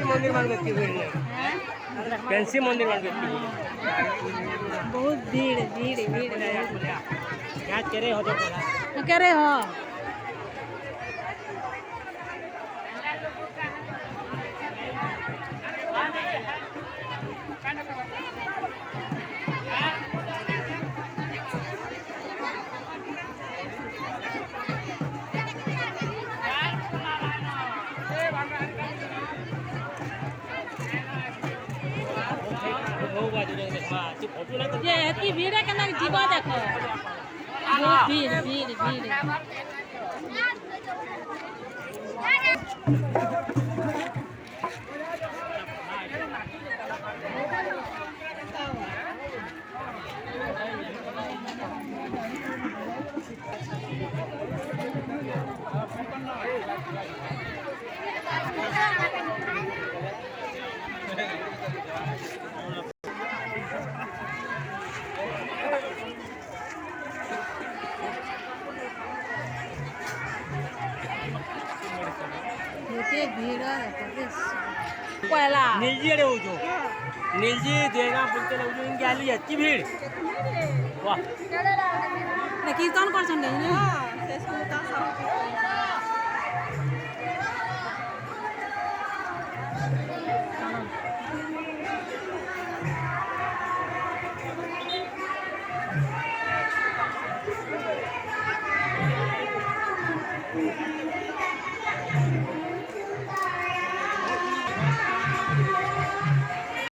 मंदिर मांगत की कैंसी मंदिर मांगत की बहुत भीड़ भीड़ भीड़ क्या करे हो तो बोला कह रहे हो ये एती भीड़ है केना जीवा देखो बहुत भीड़ भीड़ भीड़ ये भीड़ है पहला नीलजी अरे हो जो नीलजी देगा बोलते लोग इनकी आली अच्छी भीड़ वाह कीर्तन कर